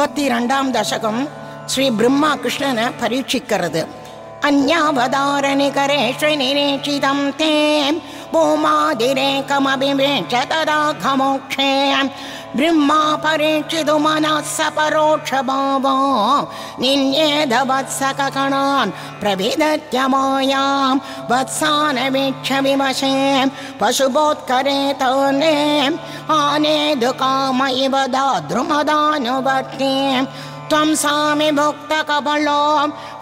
52ஆம் தசகம் ஸ்ரீ பிரம்மா கிருஷ்ணனை பரீட்சிக்கிறது. அந்யாவதாரணிகரேஷு நிரீட்சிதம் தே பூமாதிரேகமபிவேட்ச ததாகமோக்ஷே பிரம்மா பரீட்சிது மனஸ்ஸ பரோட்சபாவோ நின்யேதவத்சககணான் பிரவிதத்ய மாயாம் வத்சான வீட்ச விவசே பசுபோத்கரே தோனே ஆனேது காம இவ தாத்ருமதானுவர்த்தி त्वं सामि भुक्तकबलो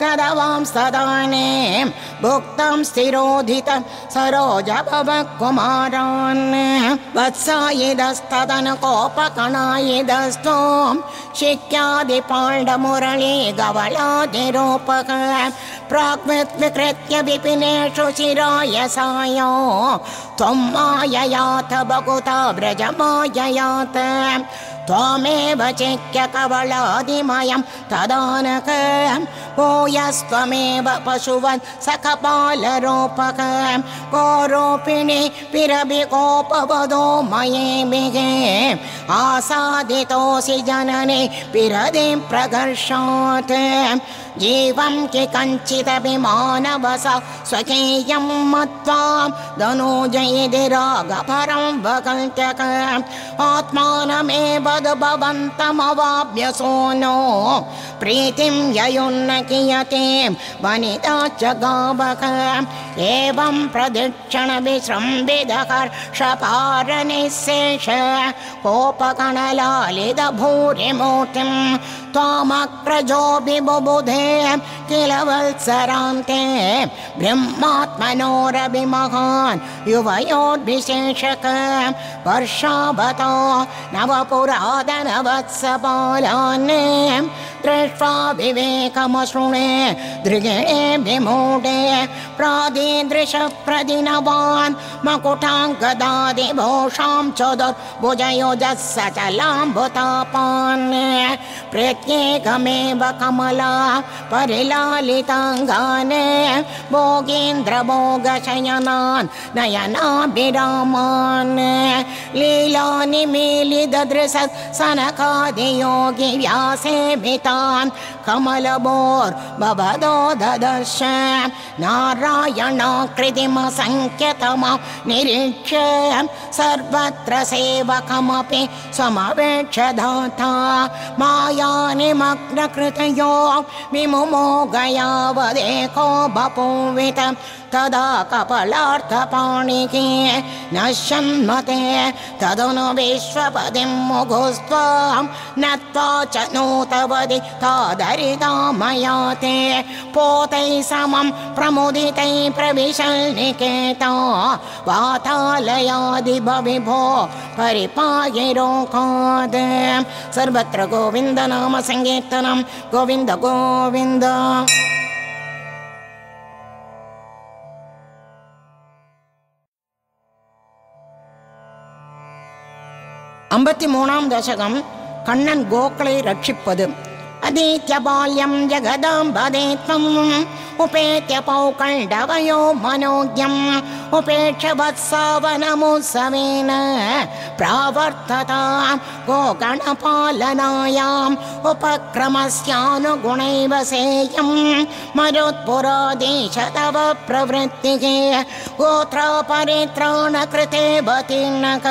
गदवां सदाने भुक्तं स्थिरोधितं सरोजभवकुमारान् वत्सायिदस्तदनकोपकणायिदस्तु शिक्यादिपाण्डमुरळी गवलादिरूपक प्राग्विकृत्य विपिनेषु शिरायसायो त्वं माययात बकुता व्रजमाययात त्वमेव चिक्यकवलादिमयं तदानक भूयस्त्वमेव पशुवत् सकपालरूपक गोरूपिणि पिरभिकोपवदो मयेभिः आसादितोऽसि जननि पिरदिं प्रकर्षात् जीवं कि कञ्चिदपि मानवस स्वकीयं मत्वा धनुजयिदिरागपरं वकल्त्यक आत्मानमेव भवन्तमवाप्य सोनो प्रीतिं ययुन्न कियते वनिता च गावक एवं प्रदक्षिणविसृम्बिदहर्षपारनिःशेष कोपकणलालितभूरिमूर्तिं त्वामग्रजोऽभिबुबुधे किल वत्सरान्ते ब्रह्मात्मनोरभिमहान् युवयोर्विशेषक वर्षावतो नवपुरातनवत्सपालान् दृष्ट्वा विवेकमशृणे दृगिणे विमूढे प्रादीदृशप्रदिनवान् मकुटाङ्गदादिभूषां चतुर्भुजयोजः सचलाम्बुतापान् प्रत्येकमेव कमला परिलालिताङ्गान् भोगेन्द्रभोगशयनान् नयनाभिरामान् लीलानिमीलिददृशः सनकादियोगि व्यासेभितान् कमलभोर्भवदो ददर्श नारायणाकृतिमसङ्ख्यतमं निरीक्ष्य सर्वत्र सेवकमपि स्वमवेक्षधाता मायानिमग्नकृतयो विमुमोगयावदेको बभूवित तदा कपलार्थपाणिः नश्यन्मते तदनु विश्वपदिं मुगुस्त्वां नत्वा च नूतवदि तादरितामयाते पोतैः समं प्रमुदितैः प्रविशन्निकेता वातालयादिभविभो परिपायिरोकात् सर्वत्र गोविन्द नाम संकीर्तनं गोविन्द गोविन्द. 53ஆம் தசகம் கண்ணன் கோக்களை ரட்சிப்பது. அதீத்ய பால்யம் ஜகதாம்பதேத்வம் உபேத்ய பௌகண்டவயோ மனோஜ்யம் உபேட்ச வத்சாவனமுத்சவேன பிராவர்த்ததாம் கோகணபாலனாயாம் உபக்ரமஸ்யானுகுணைவ சேயம் மருத்புராதீஷ தவ பிரவೃತ್ತಿः கோத்ரா பரித்ராண கிருதே வதீர்ணக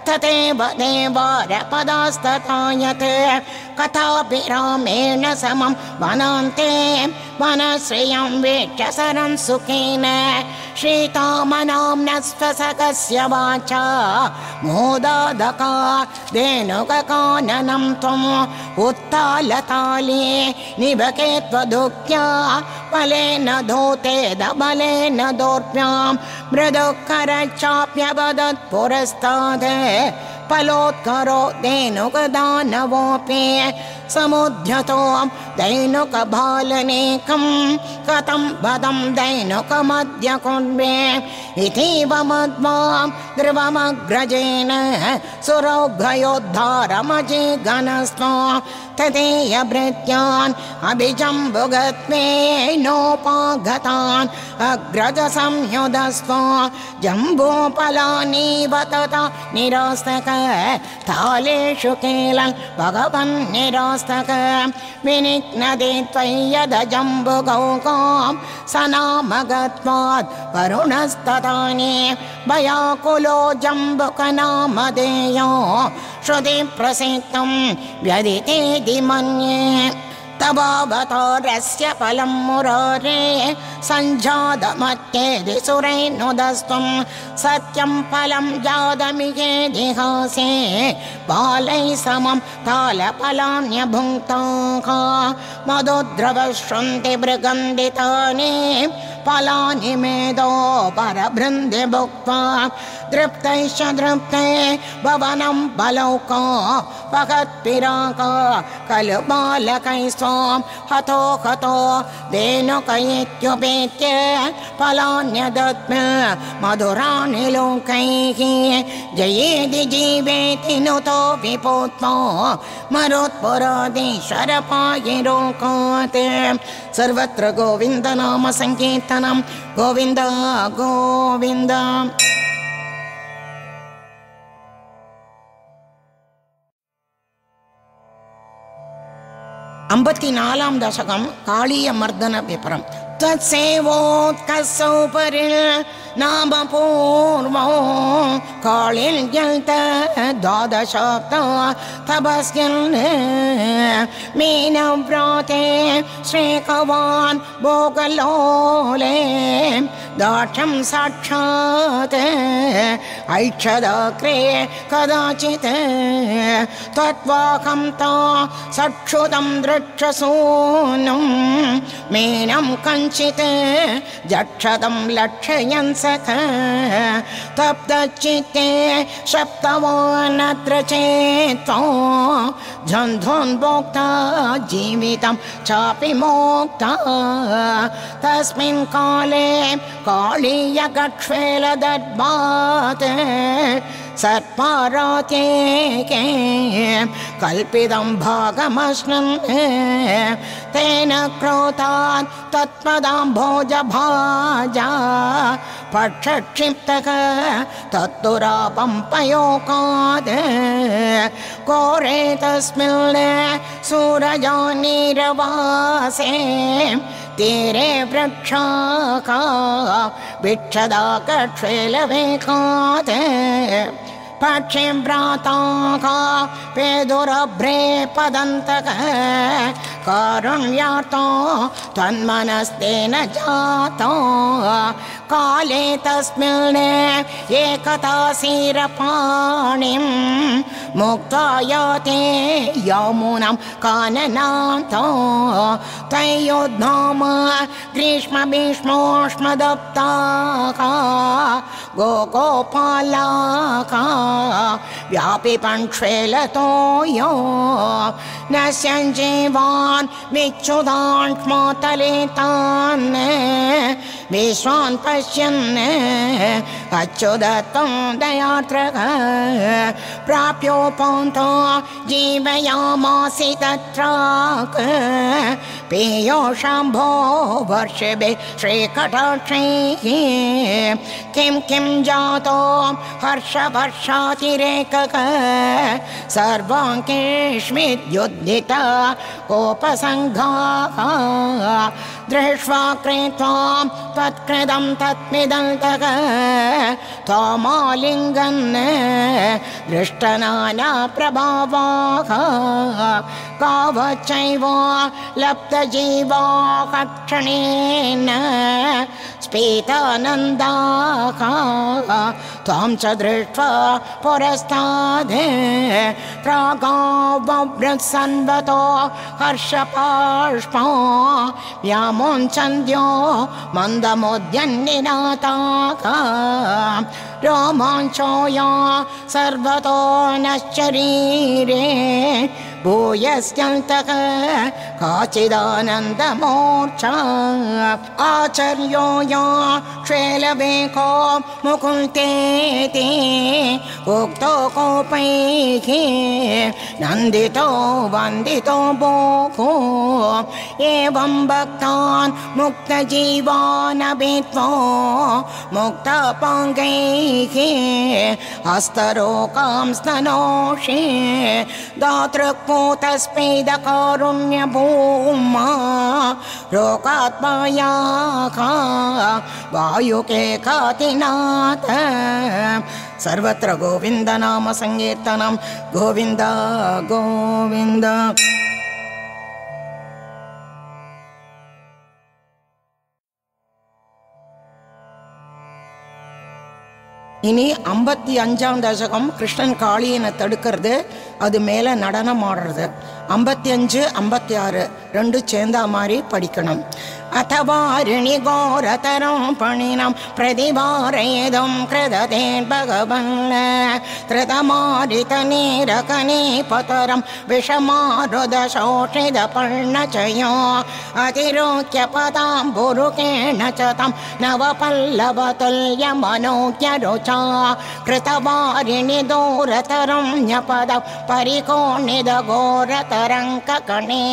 ததேவ தேவாரபதாஸ்ததாயத் कथाभिरामेण समं वनान्ते वनश्रियं वीक्षसरं सुखेन श्रीतामनाम्नस्वसकस्य वाचा मोदादका धेनुककाननं त्वम् उत्तालताले निबके त्वदुक्त्या बलेन धूते दबलेन दोर्भ्यां मृदुकरचाप्यवदत् पुरस्तात् फलोत्करो धेनुकदानवोऽपि समुद्यतो धेनुकबालनेकं कथं वदं धेनुकमद्य कुर्वे इतीव मध्वां ध्रुवमग्रजेन सुरौघयोद्धारमजिगणस्त्वा तदेयभृत्यान् अभिजम्बुगत्वेनोपागतान् अग्रजसंयुधस्त्वा जम्बूफलानीव तथा निरास्तक तालेषु केलं भगवन् निरा विलास्तक विनिघ्नदे त्वय्यदजम्बुगौकां सनामगत्वात् वरुणस्तदाने भयाकुलो जम्बुकनामधेयो श्रुति प्रसिद्धं व्यदितेति मन्ये तवावतारस्य फलं मुरारे सञ्जातमत्येदि सुरैर्नुदस्त्वं सत्यं फलं जातमिहेदिहासे बालैः समं तालफलान्यभुङ्क्ताः मधुद्रवश्रन्ति मृगन्दितानि फलानि मेदो परभृन्दे भुक्त्वा दृप्तैश्च दृप्ते भवनं बलौका पगत्पिराका खलु बालकैः स्वां हतो हतो धेनुकैत्युपेत्य फलान्यदत्म्य मधुराणि लोकैः जयेदि जीवेति नुतो विपोत्वा मरुत्पुराधीश्वरपायिरोकात् सर्वत्र गोविन्द नाम संकीर्तनं गोविन्द गोविन्द। 54 दशकं काळीय मर्दन विपरम तत्सेवोत्कसौ परिल नाम पूर्वो कालिल्यल्त द्वादशाब्दा तपस्यन् मीनव्राते श्रीकवान् भोगलोले दाक्षं साक्षात् ऐक्षदाग्रे कदाचित् तत्त्वाहं ता सक्षुतं दृक्षसूनं मीनं कञ्चित् जक्षतं लक्षयन् सख तप्तचित्ते सप्तवानत्र चेत्तो झन्धोन्भोक्ता जीवितं चापि मोक्ता तस्मिन् काले कालीयगक्ष्वेलदर्भात् सर्पारात्येके कल्पितं भागमश्नन् तेन क्रोधात् तत्पदाम्भोजभाजा पक्षक्षिप्तः तत्तुरापम्पयोकात् कोरे तस्मिन् सूरजानीरवासे तीरे वृक्षाका भिक्षदा कक्ष्वेलवेकात् पक्षिं व्राताः पेदुरभ्रे पदन्तः कारुण्यार्तो तन्मनस्तेन जातो काले तस्मिन् एकता शिरपाणिं मुक्त्वा याते यमुनां काननातो तयोद्धाम ग्रीष्मभीष्मोष्मदप्ताः गोपालाका व्यापि पङ्क्ष्वेलतो यो न सञ्जीवान् विच्छुदान् स्मोतलितान् विश्वान् पश्यन् अच्युतत्वं दयार्द्रः प्राप्योपन्तो जीवयामासि तत्राक् पेयो शम्भो वर्षभे श्रीकटाक्षैः किं किं जातो हर्षवर्षातिरेकः सर्वाङ्केष्मिद्युद्धिता कोपसङ्घाः दृष्ट्वा कृत्वां तत्कृतं तत्मिदन्तः त्वमालिङ्गन् दृष्टनाना प्रभावाः कावच्चैव लब्धजीवाः क्षणेन स्फीतानन्दाः त्वां च दृष्ट्वा पुरस्ताद् प्रागाववृत्सन्वतो हर्षपाष्पा व्यामोञ्चन्द्यो मन्दमोद्यन्निनाताः रोमाञ्चोया सर्वतो नश्चरीरे भूयस्यन्तः काचिदानन्दमूर्च्छा आचर्यो या श्वेलवेको मुकुन्तेति उक्तो कोपैः नन्दितो वन्दितो भोः एवं भक्तान् मुक्तजीवानभित्वो मुक्तपाङ्गैः हस्तरोकां स्तनोषे दातृक् तस्मैदकारुण्यभूमा लोकात्मायाः वायुके कातिनाथ सर्वत्र गोविन्द नाम संकीर्तनं गोविन्द गोविन्द. இனி 55ஆம் தசகம் கிருஷ்ணன் காளியனை தடுக்கிறது, அது மேலே நடனம் ஆடுறது. 55 56 ரெண்டு சேர்ந்தா மாதிரி படிக்கணும். अथवारिणि घोरतरं पणिनं प्रतिवारयेदं कृदतेन् भगवन् कृतमारितनीरकनीपतरं विषमारुदशोषितपर्णचयो अतिरोक्य पदाम्बुरुकेण च तं नवपल्लवतुल्यमनोज्ञरुचा कृतवारिणि दूरतरं न्यपदं परिकोणितघोरतरङ्ककणे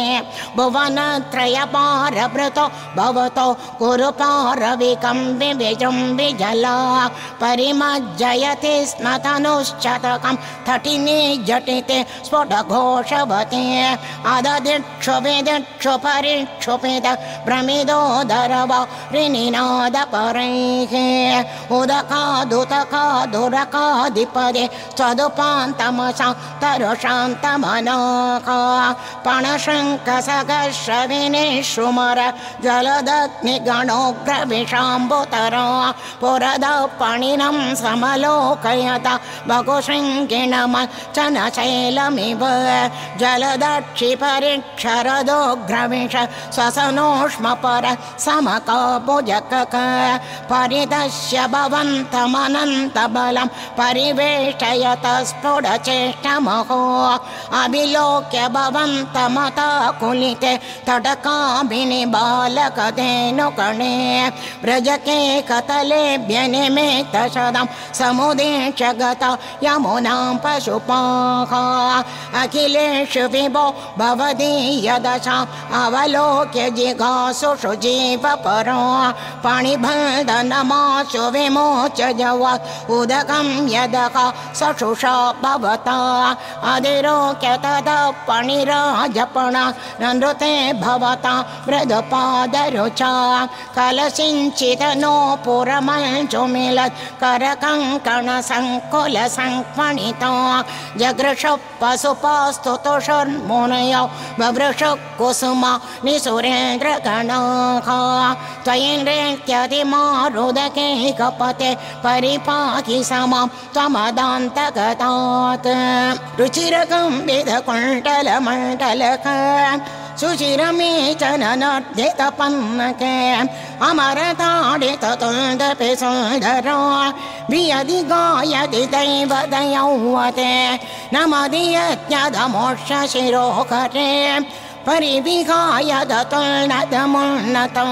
भुवनत्रयपारभृतो भवतो गुरुपारविकं विजला परिमज्जयति स्म तनुश्चतकं तटिनी जटिते स्फुटघोषवती अददिक्षु विदिक्षु परिक्षुपित भ्रमिदोदरवरिनिनादपरैः उदकादुतकादुरकादिपदे स्वदुपान्तमसा तरुशान्तमनाः पणशङ्कसगश्रविनिश्रुमर जलदग्निगणोग्रविषाम्बुतरा पुरदपणिनं समलोकयत बहुशृङ्गिणमचनशैलमिव जलदक्षिपरिक्षरदोग्रविष स्वसनोष्मपर समकाभुजकक परिदश्य भवन्तमनन्तबलं परिवेष्टयत स्फुटचेष्टमहो अभिलोक्य भवन्तमताकुलिते तटकाभिनि बालकधेनुकणे व्रजके कतलेभ्यनिमेतशदं समुदेश गता यमुनां पशुपाः अखिलेषु विभो भवदीयदशाम् अवलोक्य जिघासुषु जीवपरो पाणिबन्धनमाशु विमोच जवात् उदकं यदः सशुषा भवता अधिरोक्य तदा पणिराजपण नृते भवता मृदुपादरुचा कलसिञ्चितनो पुरमञ्जुमिलत् करकङ्कणसङ्कुलसङ्क्वणितो जगृषु पशुपास्तुतुषुर्मुनयो बभृषु कुसुमा निसुरेन्द्रगणाः त्वयिन्द्रेत्यतिमारुदके कपते परिपाहि समां त्वमदान्तगतात् रुचिरकं विधकुण्डलमण्डलक सुचिरमेचननर्दितपन्नके अमरताडिततुन्दपि सुन्दरो वियदि दैवदयौवते नमदियत्यदमोक्षशिरोकरे परिविहाय दतुल्नदमुन्नतो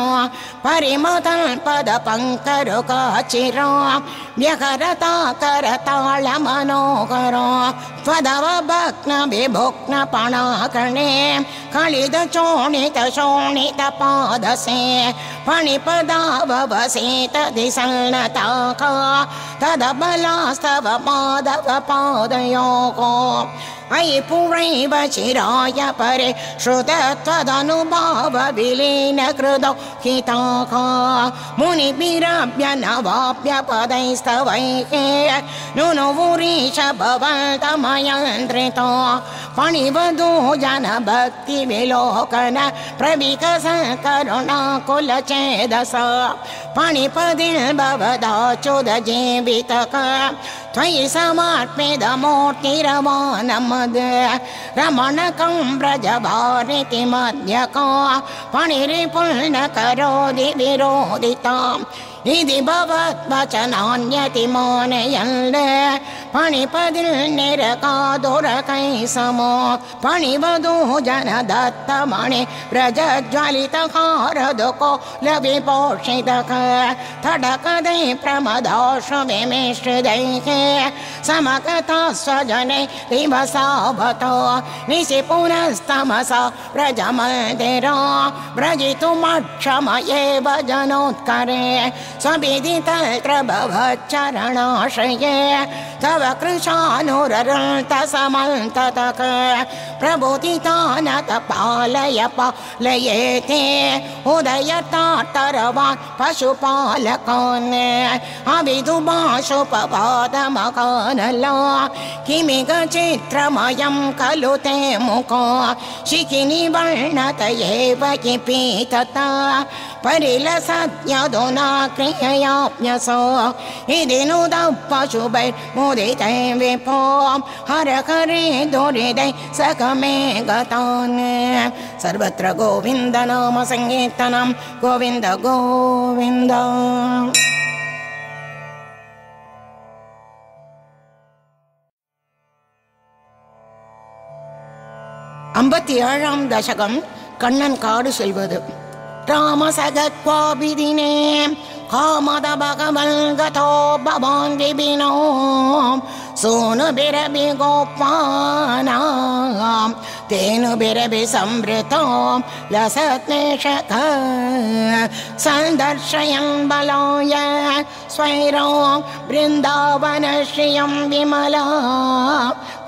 परिमतल्पदपङ्करुकाचिरो व्यकरता करताळमनोहरो त्वदवभग्नविभुग्नपणाकणे कलिदचोणितशोणितपादसे फणिपदाववसेतदिसन्नताः तदबलास्तव पादवपादयोः अयि पूर्वैव चिराय परे श्रुतत्वदनुभाव विलीन कृतो हिताः मुनिभिरभ्य नवाप्य पदैस्तवैः नुनुवुरीश भवन्तमयन्त्रितो फणिवधू जनभक्तिविलोकन प्रविकसकरुणाकुलचेदस फणिपदिर्भवदाच्युतजीवितः त्वयि समर्पितमूर्तिरवानमद् रमणकं व्रजभारिति मध्यको फणिरिपुण्यकरोति विरोधिताम् इति भवद्वचनान्यतिमानयन् फणिपदिर्निरकादुरकै समो फणिवधू जनदत्तमणि व्रजज्वलितहारदुको लविपोषितः तडकदै प्रमदाशु विमिश्रितैः समकथा स्वजने दिवसावतो निशिपुनस्तमसा व्रजमन्दिरो व्रजितुमक्षमयेव जनोत्करे स्वविदितत्र भवच्चरणाश्रये तव तव कृशानुररुन्तसमन्ततक प्रबोधितानत पालय पालयेते उदयतार्तरवान् पशुपालकान् अविदुभाषुपपादमकानला किमिग चित्रमयं खलु ते मुखो शिखिनि वर्णत एव किपीतता परिलसद्यधुना क्रिययाप्यसो इति नुदपशुभैर्मुदिते विपो हरहरे दुरिदै सकमे गतान् सर्वत्र गोविन्द नाम संकीर्तनं गोविन्द गोविन्द ஐம்பத்தி ஏழாம் தசகம் கண்ணன் காடு செல்வது. ராமசகத்வாபிதினே காமத பகவல்கதோ பவான் விபினோ சோனு பிரபி கோபானாம் தேனு பிரபி சம்ருதோ லசத்மேஷக சந்தர்ஷயன் பலாய ஸ்வைரோ பிருந்தாவன ஸ்ரீயம் விமலா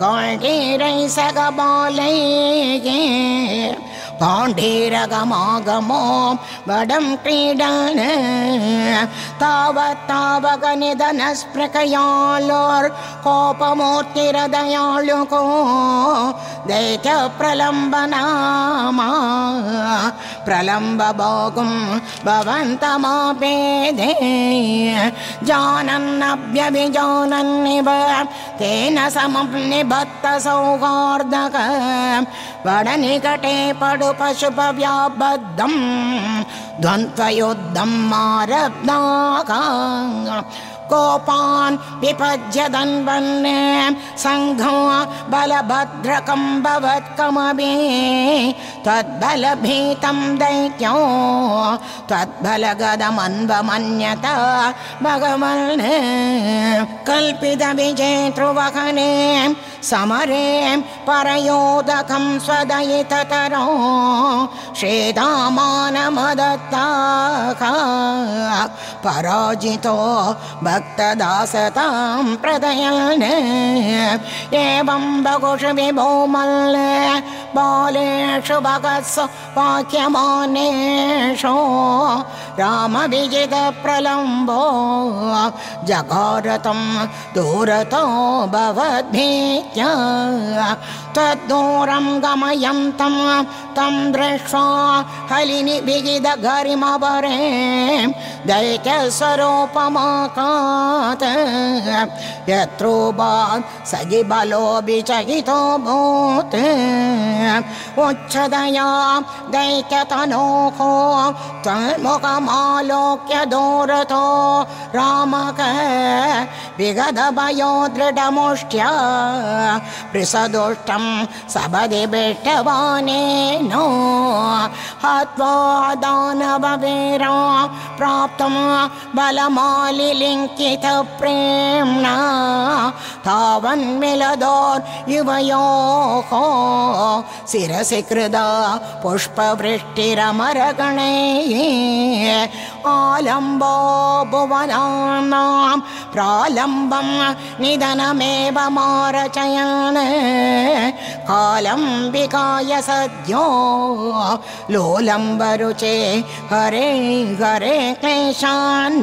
காண்டீரை சகபாலையே பாண்டீரகமாகமோ வடம் क्रीडन तावत्तावक निधनस्पृकयालोर् कोपमूर्तिरदयालुको दैत्य प्रलम्बनामा प्रलम्बभोगुं भवन्तमापेदे जानन्नभ्यभिजानन्निव तेन समं निबत्त सौहार्दक वडनिकटे पडु पशुपव्याबद्धं द्वन्द्वयुद्धं आरब्धाका कोपान् विपज्य धन्वन् संघो बलभद्रकं भवत्कमभि तद्बलभीतं दैत्यो तद्बलगदमन्वमन्यत भगवन् कल्पितविजेतृवहने समरे परयोदकं स्वदयिततरो श्रीदामानमदत्ताका पराजितो भक्तदासतां प्रदयन् एवं बहुषु विभो मल्ल बालेषु भगत्सु वाक्यमानेषु रामविजितप्रलम्बो जगारतं दूरतो भवद्भीत्या तद्दूरं गमयन्तं तं दृष्ट्वा हलिनि विगिदगरिमवरे दैत्यस्वरूपमाकात् यत्रोबात् सगिबलोऽभिचकितो भूत् उच्चदया दैत्यतनोः तन्मुखमालोक्य दूरतो रामक विगतभयो दृढमुष्ट्या पृषदुष्टं सबदिभिष्टवानेनो हत्वा दानववीरा प्राप्तं बलमालिलिङ्कितप्रेम्णा तावन्मिलदोर्युवयोः शिरसि कृदा पुष्पवृष्टिरमरगणैः आलम्बो भुवनानां प्रालम्बं निधनमेव मारचयन् कालं विकाय सद्यो लोलम्बरुचे हरे हरे क्लेशान्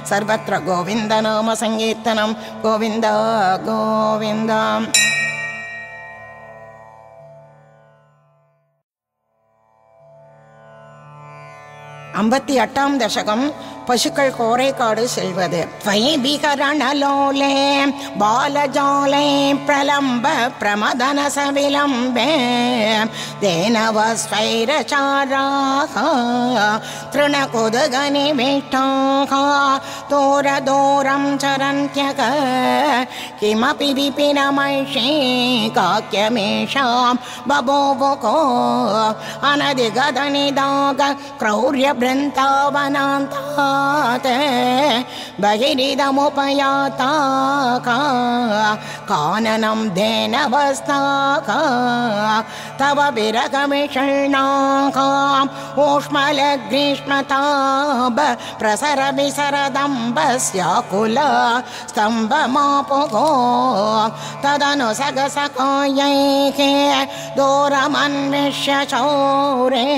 सर्वत्र गोविन्द नाम संकीर्तनं गोविन्द गोविन्द ஐம்பத்தி எட்டாம் தசகம் பசுக்கள் கோரைக்காடு செல்வது. வைபிகரணலோலே பாலஜாலே பிரலம்ப பிரமதனச விலம்பே தேனவஸ்வைரச்சாராக தृणकुदगनिविष्टाः दूरदूरं चरन्त्यक किमपि विपिनमैषी काक्यमेषां बभूवुको अनधिगतनिदाग क्रौर्यवृन्दावनान्ता बहिरिदमुपयाताका काननं धेनवस्ताका तव विरगमिषण्णाकाम् ऊष्मलग्रीष्मताब प्रसरविसरदम्बस्याकुला स्तम्भमापुगो तदनु सगसकायैः दूरमन्विष्य चौरे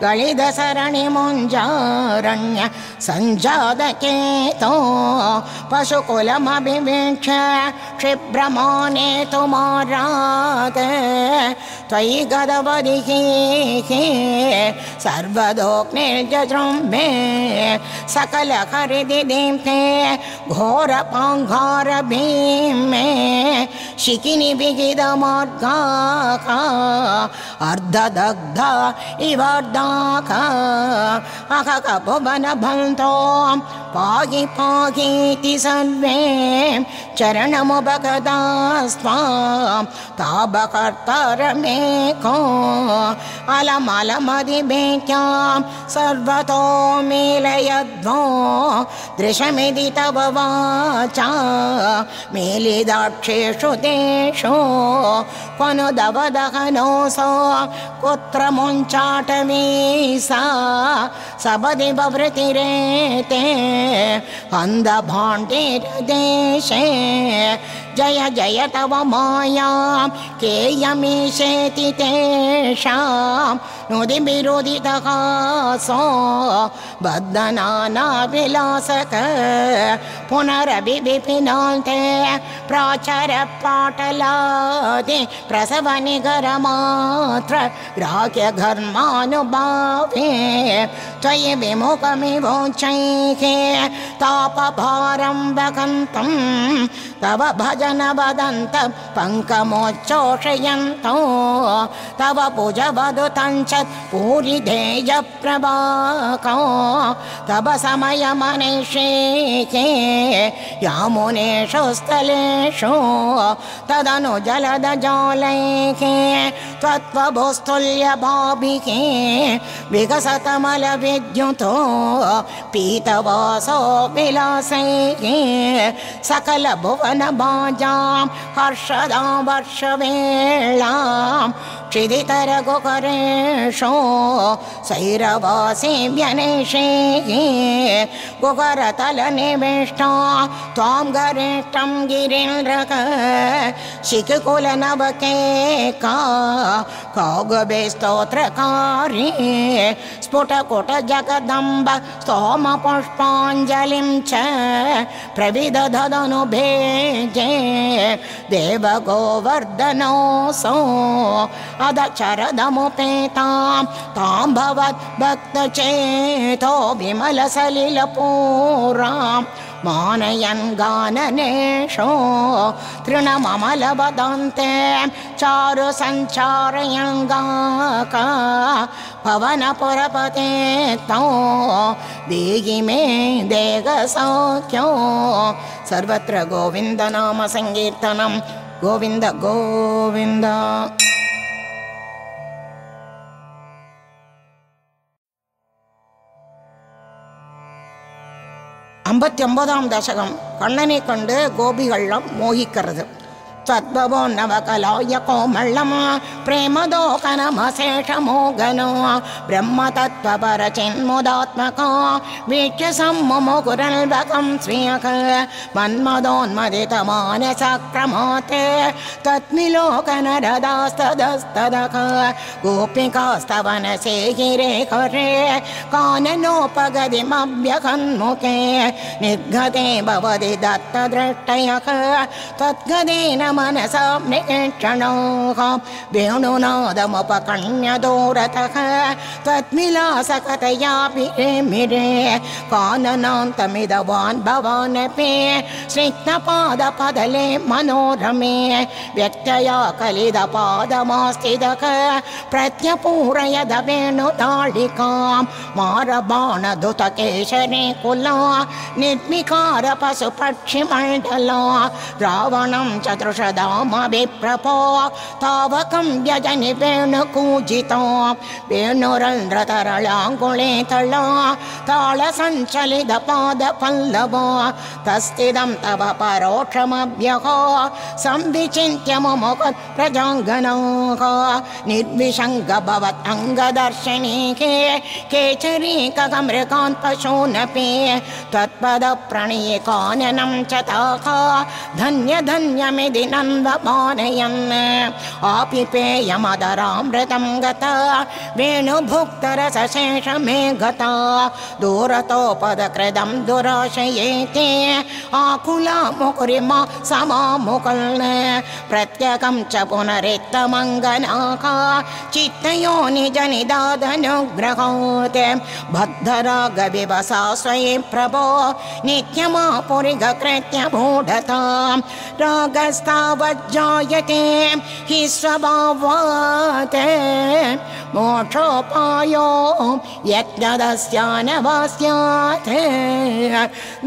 गलिदसरणिमुञ्जारण्य सञ्जातकेतो पशुकुलमभिवीक्ष्य क्षिप्रमानेतुमारात् त्वयि गदवदिः सर्वदोग्निर्जृम्भे सकलहरिदिदीप्ते घोरपाङ्घारभीमे शिखिनिविगिधमार्गाः अर्धदग्धा इवर्धाका अहकभुवनभन्तो पाहि पाहीति सर्वे चरणमुपगतास्त्वां तापकर्तारमेको अलमलमधिभेक्यां सर्वतो मेलयध्वो दृशमिति तव वाचा मेलिदाक्षेषु तेषु क्वनु दवदहनोऽसो कुत्र मुञ्चाटवीसा सबदि बवृतिरेते अन्धभाण्डिरदेशे जय जय तव मायां केयमीशेति तेषां नुदिविरोधितहासो बद्धनानाविलासक पुनरभिविपिनान्ते प्राचरपाटलादि प्रसवनिगरमात्र ग्राह्यघर्मानुभावे त्वयि विमुखमिवोच्चैः तापभारं वहन्तं तव भजन वदन्त पङ्कमोच्चोषयन्तो तव पुजवदुतञ्चत् पूरिधेयप्रभाको तव समयमनिषेके यामुनेषु स्थलेषु तदनु जलदजालैः त्वत्त्वभुस्तुल्यभाभिः विकसतमलविद्युतो पीतवासो विलासैः सकलभुवनभाजां हर्षदा वर्षवेळां क्षिदितरगुकरेषु सैरवासिव्यनेशैः गुकरतलनिविष्टा त्वां गरिष्ठं गिरीन्द्रक शिखकुलनवकेका कागुभे-स्तोत्रकारी स्फुटकुटजगदम्ब स्तोमपुष्पाञ्जलिं च प्रविदधनु भेजे देवगोवर्धनोऽसौ अदचरदमुपेतां तां भवद्भक्तचेतो विमलसलिलपूरां मानयन् गाननेषु तृणममलवदन्ते चारु सञ्चारयङ्गाका पवनपुरपते तौ देहि मे देहसौख्यो सर्वत्र गोविन्दनाम संकीर्तनं गोविन्द गोविन्द। 59ஆம் தசகம் கண்ணனை கண்டு கோபிகள்லாம் மோகிக்கிறது. त्वद्भवो नवकलाय कोमलं प्रेमदोकनमशेषमोगनो ब्रह्मतत्त्वपरचिन्मुदात्मको वीक्ष्य सम्मुमुकुरल्वकं स्वीयक मन्मदोन्मदितमानसक्रमात् तत्मिलोकनरदास्तदस्तदक गोपिकास्तवनसेहिरे हरे काननोपगतिमभ्यकन्मुखे निर्गते भवति दत्तदृष्टयः तद्गतेन मनसा निक्षणोः वेणुनादमुपकण्यदोरतः तत्मिलासकतयापि मिरे काननान्तमिदवान् भवानपि स्निग्धपादपदले मनोरमे व्यक्तया कलिदपादमास्तिदक प्रत्यपूरयद वेणुताडिकां मारबाणधुतकेशरे कुला निर्विकार पशुपक्षिमण्डला रावणं चतुर्ष वर्षदामभिप्रपो तावकं व्यजनि वेणुकूजितो वेणुरन्ध्रतरलाङ्गुले तला तालसञ्चलितपादपल्लवो तस्तिदं तव परोक्षमभ्यहो संविचिन्त्य मुमुख प्रजाङ्गनाः निर्विशङ्ग भवदङ्गदर्शनीके केचरीकमृगान् पशूनपि त्वत्पदप्रणयिकाननं च ताः धन्य धन्यमिति नन्वमानयन् आपिपेयमदरामृतं गता वेणुभुक्तरसशेषमे गता दूरतोपदकृतं दुराशयेते आकुला मुकुरिमा समामुकुल् प्रत्यकं च पुनरित्तमङ्गनाः चित्तयो निजनिदादनुग्रहात् बद्धरागविवसा स्वयं प्रभो नित्यमापुरिगकृत्य मूढतां रागस्तावज्जायते हि स्वभावात् मोक्षोपायो यज्ञदस्यानवास्यात्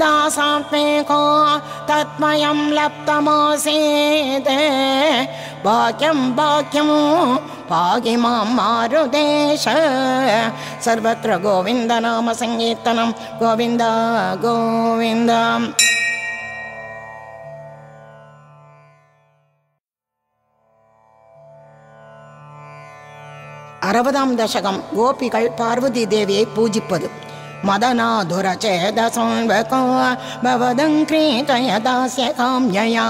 दासात्मेको तत्मयं लप्तमासीत् भाग्यं भाग्यं पाहि मां मारुदेश सर्वत्र गोविन्द नाम संकीर्तनं गोविन्द गोविन्द அறுபதாம் தசகம் கோபிகள் பார்வதி தேவியை பூஜிப்பது. मदनाधुरचेदसंवको भवदङ्क्रीतयदास्य काम्यया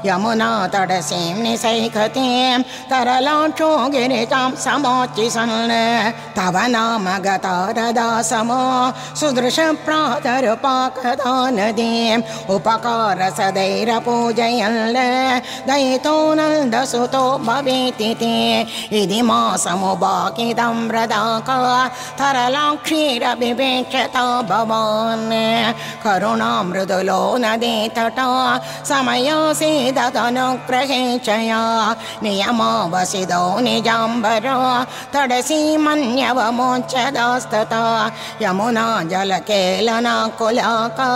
यमुना तडसीं निसैकतीं तरलाक्षो गिरिजां समोच्चिसन् तव नाम गतारदासमो सुदृशप्रातरुपाकदानदीम् उपकारसदैरपूजयन् दयितो नन्दसुतो भवेतिति इति मासमुपाकितं व्रताका तरलाक्षीरबिबे भवान् करुणामृदुलो नदी तटा समयोसीदनुग्रहेचया नियमावसिदो निजाम्बरो तडसी मन्यवमोच्चदास्तता यमुना जलकेलनाकुलाका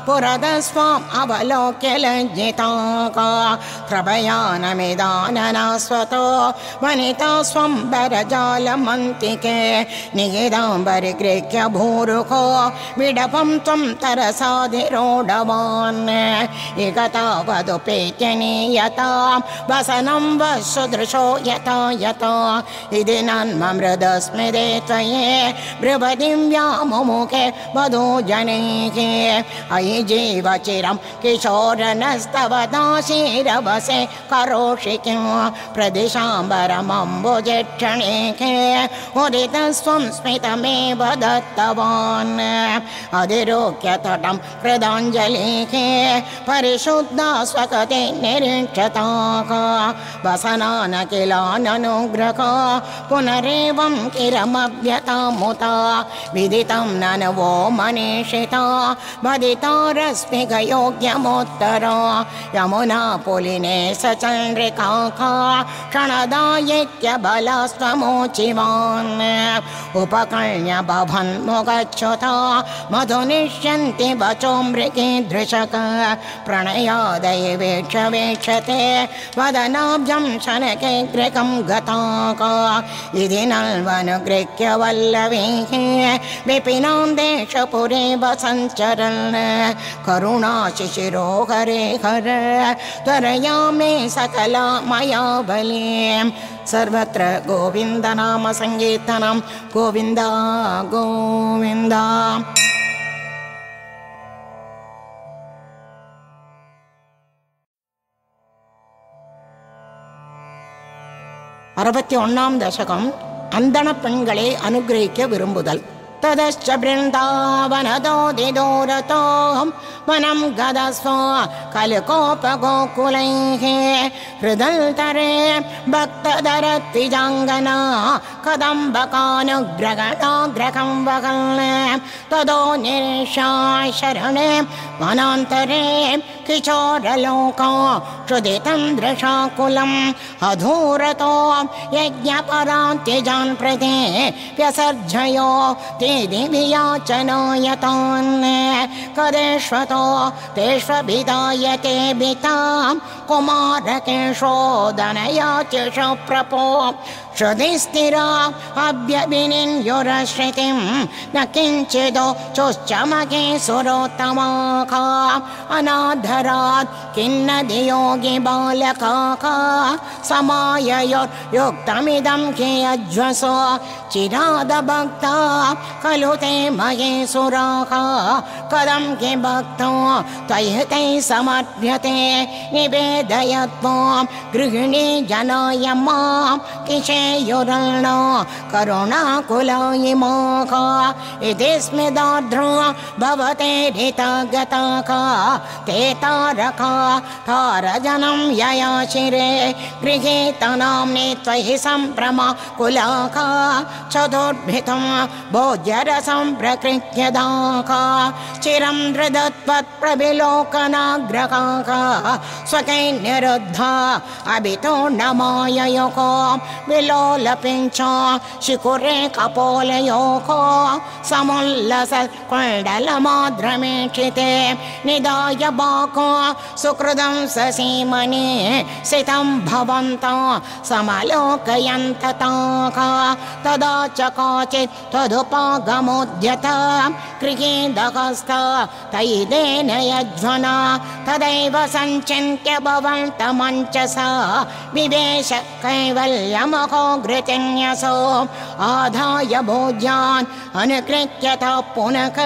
पुरदस्वाम् अवलोक्य लज्जिताका त्रभयानमिदाननास्वतो वनिता स्वं बरजालमन्तिके निगिदाम्बरिगृह्य भूरुको विडपं त्वं तरसाधिरोढवान् इगतावदुपेत्यनीयतां वसनं वसुदृशो यथा यथा इति नन्ममृदस्मिदे त्वये ब्रुवदिं व्यामुमुखे वधो जनैः अयि जीवचिरं किशोरनस्तव दाशीरवसे करोषि किं प्रदिशाम्बरमम्बुजक्षणेके उदितस्वं स्मितमेव दत्तवान् अधिरोक्य तटं कृताञ्जलिः परिशुद्धा स्वकते निरीक्षताः वसनान किलाननुग्रह पुनरेवं किरमव्यतामुता विदितं ननवो मनीषिता वदितारस्मिकयोग्यमोत्तरा यमुना पुलिने सचन्द्रिकाः क्षणदायिक्यबलास्त्वमोचिवान् उपकर्ण्य भवन्मुगच्छुता मधुनिष्यन्ति वचोमृगीदृशक प्रणयादयवेक्ष वेक्षते वदनाब्जं शनकेग्रकं गताक इति नल्वनुगृह्य वल्लवीः विपिनां देशपुरे वसञ्चरन् करुणाशिशिरो हरे हर त्वरया मे सकला मया बलीं सर्वत्र गोविन्द नाम संकीर्तनं गोविन्द गोविन्द. அறுபத்தி ஒன்றாம் தசகம் அந்தண பெண்களை அனுகிரகிக்க விரும்புதல். तदश्च वृन्दावनदोदिदूरतो वनं गदस्व कलिकोपगोकुलैः हृदल्तरे भक्तदरत्विजाङ्गना कदम्बकानुग्रगणाग्रहं वहन् तदो निरीशाय शरणे वनान्तरे किशोरलोको क्षुदितं दृशाकुलम् अधूरतो यज्ञपरान्त्यजान् प्रति व्यसर्जयो ते दिव्याचनायतान् कदेष्वतो तेष्वभिधायते बितां कुमारकेशोदनयात्यश प्रपो श्रुतिस्थिरा अभ्यभिनिन्युरश्रुतिं न किञ्चिदो चोश्चमके सुरोत्तमाः अनाधरात् किन्नदियोगि बालकाः समाययोर्युक्तमिदं कियज्वसो चिरादभक्ता खलु ते महेसुराः कदं कि भक्तो त्वयि ते समर्प्यते निवेदयत्वां गृहिणी जनाय मां किशेयुरण करुणाकुलायि मोह इति स्मिदार्द्रो भवते ऋतगताः ते तारका तारजनं यया शिरे गृहीतनाम्नि त्वयि सम्भ्रमा कुलाः चतुर्भितं भोज्यरसं प्रकृत्य दाः चिरं दृदत्वत्प्रविलोकनाग्रहाः स्वकैर्निरुद्धा अभितो नमाययोको विलोलपिञ्च शिकुरे कपोलयोको समुल्लसकुण्डलमाद्रमेक्षिते निदाय बाको सुकृतं ससीमने सितं भवन्तं समलोकयन्तताः तदा च काचित् तदुपागमोद्यत गृहीतहस्त तैदेन यज्वना तदैव सञ्चिन्त्य भवन्तमञ्चसा विवेश कैवल्यमहो घृतिन्यसो आधाय भोज्यान् अनुकृत्यत पुनः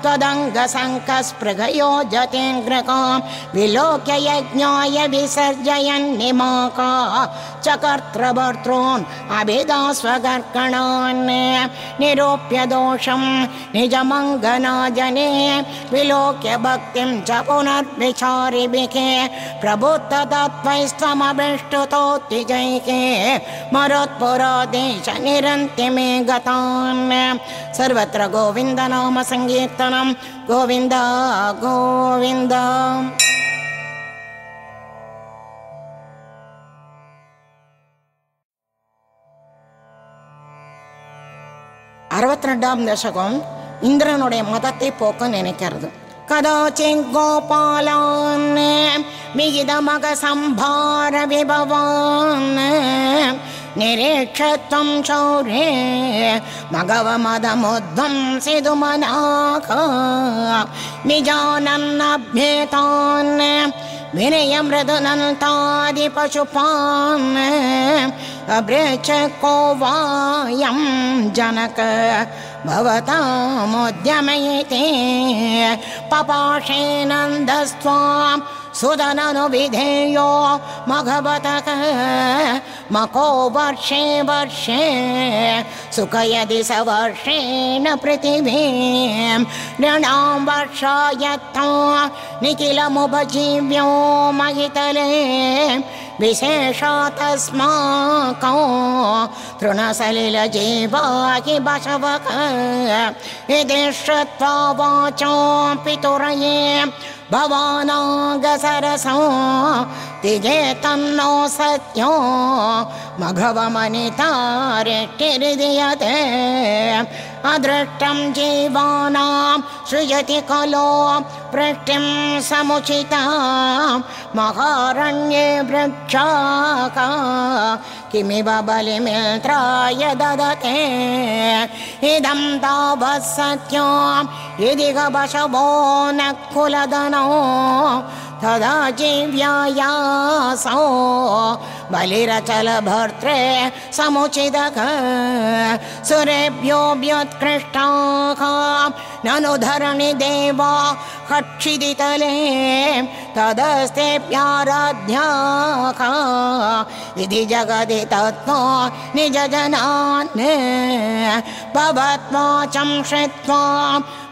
त्वदङ्गसङ्कस्पृगयो जतेन्द्रकां विलोक्य यज्ञाय विसर्जयन्निमाका चकर्त्रभर्तॄन् अभिधा स्वगर्कणान् निरूप्य दोषं निजमङ्गनाजने विलोक्य भक्तिं च पुनर्विचारिभिके प्रबुद्धतत्त्वैस्त्वमभिष्टुतोत्तिजैके मरोत्पुरादेश निरन्ति मे गतान् सर्वत्र गोविन्दनाम सङ्कीर्तनं गोविन्द गोविन्द அறுபத்திரெண்டாம் தசகம் இந்திரனுடைய மதத்தை போக்க நினைக்கிறது. கதாச்சித் கோபாலான் மிகிதமக சம்பார விபவான் நிரேட்சத்வம் சௌரே மகவமதமுத்வம் சிதுமனாக விஜானன்னभ्येतान् विनयमृदुनन्तादि पशुपान् अभ्रेच को वायं जनक भवतामुद्यमयते पपाशेनन्दस्त्वां सुदननुविधेयो मघवतः मको वर्षे वर्षे सुखयदि स वर्षेण पृथिवीं नृणां वर्षायत्ता निखिलमुपजीव्यो महितले विशेषातस्माकं तृणसलिलजीवाहि बशवः इति श्रुत्वा वाचो पितुरये भवानागसरसो तिगे तन्नो सत्यो मघवमनितारेष्टिरिदीयते अदृष्टं जीवानां सृजति खलो वृष्टिं समुचितां महारण्ये वृक्षाः किमिव बलिमित्राय ददते इदं तावत् सत्यं यदि गबशवो न कुलदनो तदा जीव्यायासो बलिरचलभर्त्रे समुचितः सुरेभ्योऽभ्युत्कृष्टाः ननु धरणि देवा कक्षिदितले तदस्तेभ्याराध्याः इति जगति तत्त्वा निजजनान् भवत्वाचं श्रुत्वा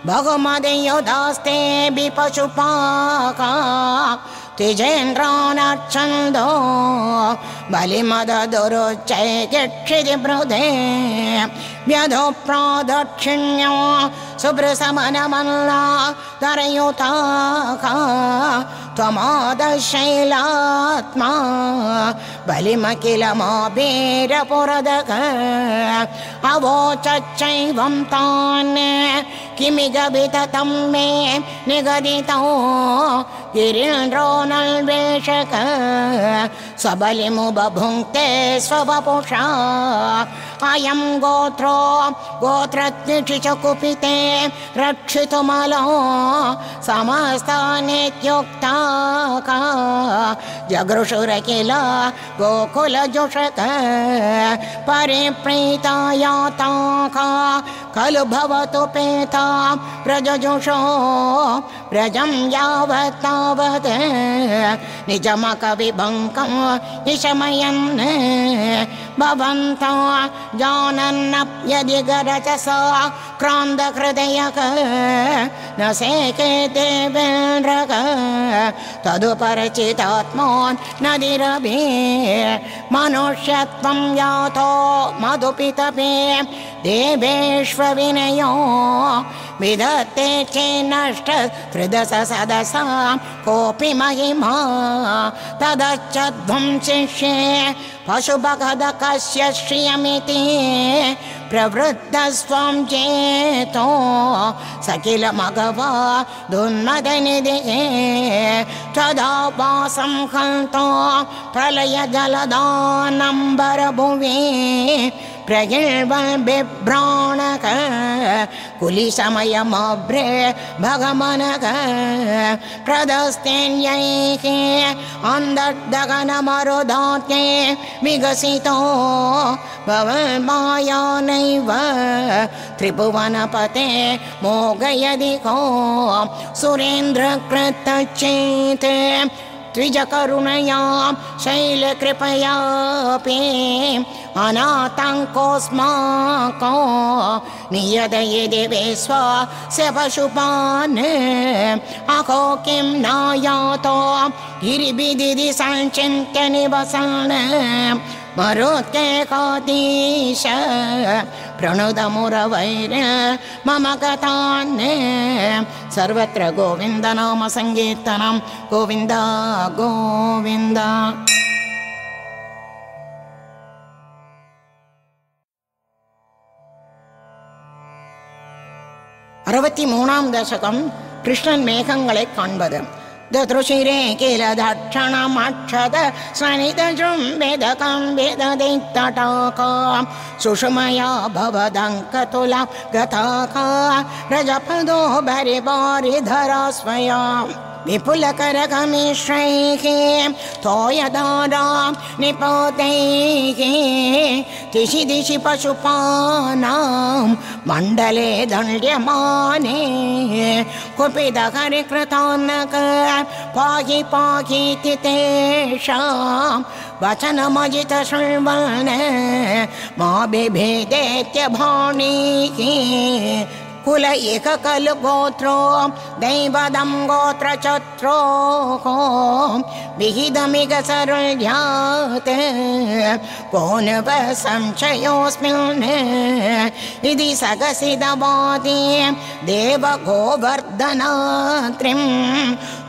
भगुमदयुधास्ते विपशुपाः तिजेन्द्रानर्चन्दो बलिमददुरुच्चैकिक्षिति बृधे व्यधो प्रादक्षिण्यो सुब्रसमनमल्ला धरयुताका त्वमादशैलात्मा बलिमखिलमाबेरपुरदक अवोचैवं तान् किमिगविततं मे निगदितो गिरीन्द्रो नल्वेषक सबलिमुबभुङ्क्ते स्ववपुषा अयं गोत्रो गोत्रज्ञिच कुपिते रक्षितुमलो समस्तानित्युक्ताका जगृषुर किल गोकुलजुषक परिप्रीता याताका खलु भवतु पेता प्रजजुषो प्रजं यावत् तावत् निजमकविभङ्कं निशमयन् भवन्तो जानन्नप्यदि गरचसा क्रान्तहृदयक न सेके देवेन्द्रक तदुपरिचितात्मान् नदिरभि मनुष्यत्वं यातो मधुपितपे देवेष्वविनयो विदत्ते चेन्नष्ट त्रिदश सदसा कोऽपि महिमा तदच्चध्वं शिष्ये पशुभगदकस्य श्रियमिति प्रवृद्धस्त्वं चेतो सकिल मघवा दुन्मदनिधिः तदा वासं हन्तो प्रलयजलदानम्बरभुवि प्रगिर्वबिभ्राणक कुलिसमयमभ्रे भगमनक प्रदस्तेन्यैः अन्दर्दगनमरुदात्ये विगसितो भवन्मायानैव त्रिभुवनपते मोगयदिको सुरेन्द्रकृतचेत् द्विजकरुणया शैलकृपयापि अनातङ्कोऽस्माको नियदयदि विश्वस्य पशुपान् अको किं नायातो गिरिभिदिति सञ्चिन्त्य निवसन् मरुत्केकाधीश प्रणुदमुरवैर मम कथान् सर्वत्र गोविन्दनाम सङ्कीर्तनं गोविन्द गोविन्द. 63ஆம் தசகம் கிருஷ்ணன் மேகங்களை காண்பது. दृशिरे किल दक्षिणमक्षद स्नितजुम्बिदकम्बिददित्तटाका सुषुमया भवदङ्कतुला गताका रजपदो बरिबारिधरा स्वया विपुलकरकमिश्रैः तोयदारा निपोतैः दिशि दिशि पशुपानां मण्डले दण्ड्यमाने कुपितहरिकृतान्नक पाहि पाहीति तेषां वचनमजितशृण्वन् मा बिभेदेत्यभाणीः कुल एक कलु गोत्रो दैवदं गोत्रचत्रोः विहितमिग सरुल्यात् कोऽनुपसंशयोऽस्मिन् इति सगसिदवादि देवगोवर्धनात्रिं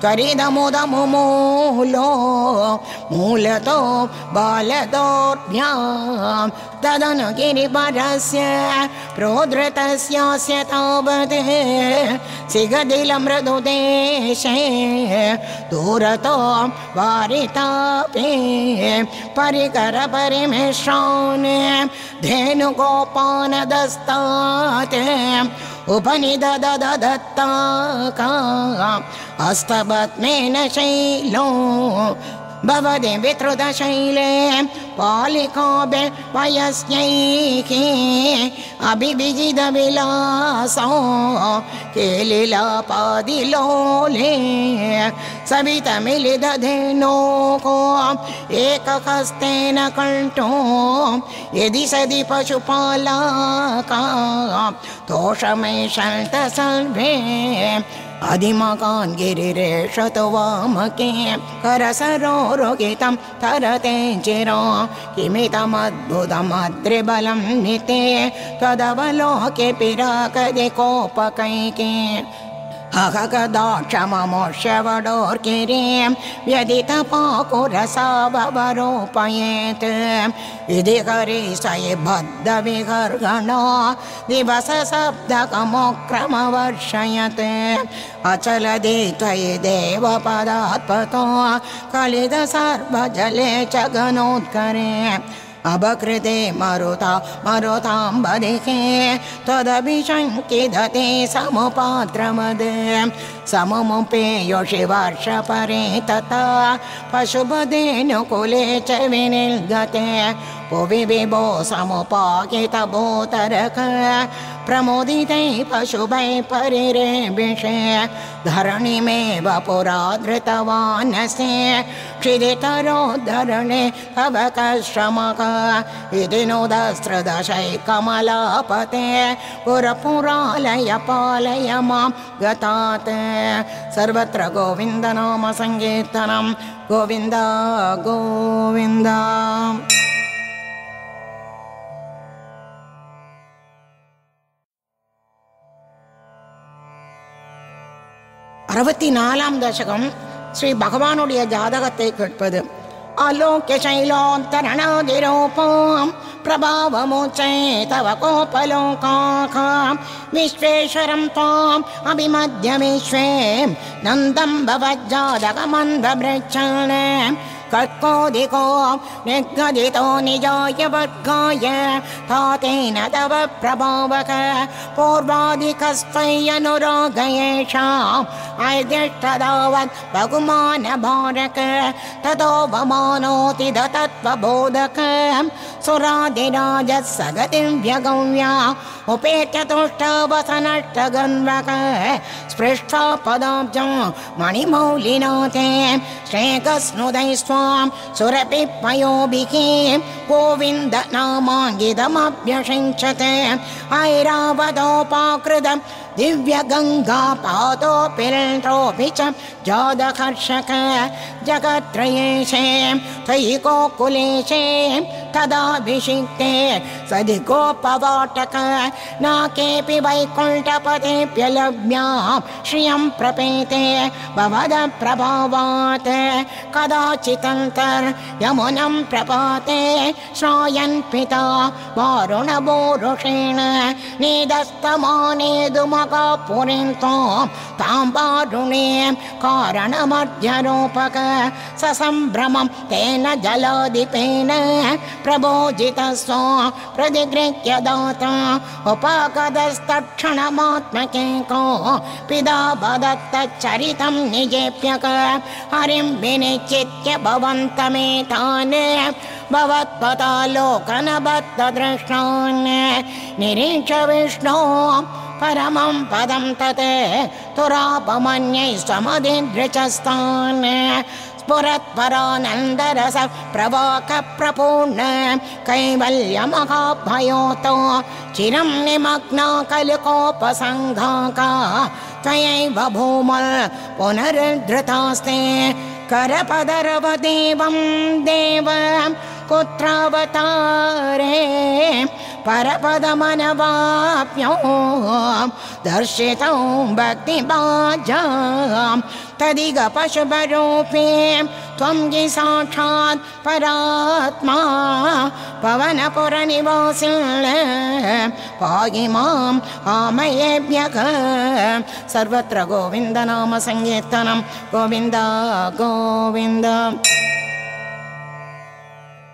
त्वरिदमुदमुमूलो मूलतो बालदोर्भ्यां तदनु गिरिवरस्य प्रोद्धृतस्यास्य तावत् सिगदिलमृदुदेशे दूरतो वारितापि परिकरपरिमिश्रान् धेनुगोपानदस्तात् उपनिदददत्ताका हस्तपद्मेन शैलो भवति वितृतशैले पालिकाभि वयस्यैः अभिविजितविलासो केलिलापादिलोले सवितमिलिदधेनोः एकहस्तेन कण्ठो यदि सदि पशुपालाका तोषमेषन्त सर्वे अधिमकान् गिरिरेषतो वामके करसरोरुगितं तरते चिरो किमितमद्भुतमद्रिबलं निते त्वदवलोके पिराकदिकोपकैके अहकदाक्षममोष्यवडोर्किरीं व्यदितपाकुरसावरोपयेत् इति हरिसये बद्धविहर्गणो दिवसशब्दकमोक्रमवर्षयत् अचलदि त्वयि देवपदात्पतो कलित सर्वजले च गणोत्करे अबकृते मरुताम्बदिके त्वदभिशङ्किदते समुपात्रमद् सममुपेयोषि वर्षपरे तथा पशुपदेनुकुले च विनिर्गते भुवि विभो समुपाकितभूतरक प्रमोदिते पशुभै परिरेभिषे धरणिमेव पुरा धृतवानसे क्षिदितरोद्धरणे तव कश्रमक इति नोदस्रदशैकमलापते पुरपुरालय पालय मां गतात् सर्वत्र गोविन्दनाम संकीर्तनं गोविन्द गोविन्द அறுபத்தினாலாம் தசகம் ஸ்ரீ பகவானுடைய ஜாதகத்தை கேட்பது. ஆலோக்கிய சைலோந்தரணாதிரூபம் பிரபாவமோச்சை தவ கோபலோகாம் விஸ்வேஸ்வரம் தாம் அபிமத்ய விஸ்வே நந்தம் பவஜாதகமந்தபிரச்சன कर्कोदिको निगदितो निजाय वर्गाय तातेन तव प्रभावक पूर्वादिकस्त्वय्यनुरागयेषाम् आद्यष्टदावत् बहुमानभारक ततो वमानोति दत्तत्वबोधक सुरादिराजः सगतिं व्यगम्या उपेत्य तुष्टवसनष्टगन्वक स्पृष्ट्वा पदाब्जं मणिमौलिनाथे श्रेयस्नुदै स्वां सुरपिपयोभिः गोविन्द नामाङ्गितमभ्यषिञ्चते ऐरावतोपाकृतं दिव्यगङ्गापादोऽपिल्ट्रोऽपि च जातकर्षक जगत्त्रयेशे त्वयि गोकुलेशे तदाभिषिक्ते सदि गोपवाटक न केऽपि वैकुण्ठपतेऽप्यलभ्यां श्रियं प्रपेते भवदप्रभावात् कदाचिदन्तर्यमुनं प्रपाते श्रायन् पिता वारुणबोरुषेण निदस्तमानेदुमकापुरीं तां वारुणे कारणमध्यरूपक ससम्भ्रमं तेन जलादिपेन प्रबोधितस्व प्रतिगृह्य दाता उपगतस्तत्क्षणमात्मकेको पिता वदत्तच्चरितं निजेप्यक हरिं विनिचित्य भवन्तमेतान् भवत्पदालोकनबद्धदृष्टान् निरीक्ष विष्णो परमं पदं तत् तुरापमन्यै समदिदृचस्तान् स्फुरत्परानन्दरस प्रवाक प्रपूर्ण कैवल्यमहाभयोतो चिरं निमग्ना कलिकोपसङ्घाका त्वयैव भूमल् पुनरुद्धृतास्ते करपदरवदेवं देव कुत्रावतारे परपदमनवाप्यो दर्शितं भक्तिभाजां तदिग पशुपरूपे त्वं हि साक्षात् परात्मा पवनपुरनिवासिन् पाहि माम् आमयेभ्यः सर्वत्र गोविन्दनाम संकीर्तनं गोविन्द गोविन्द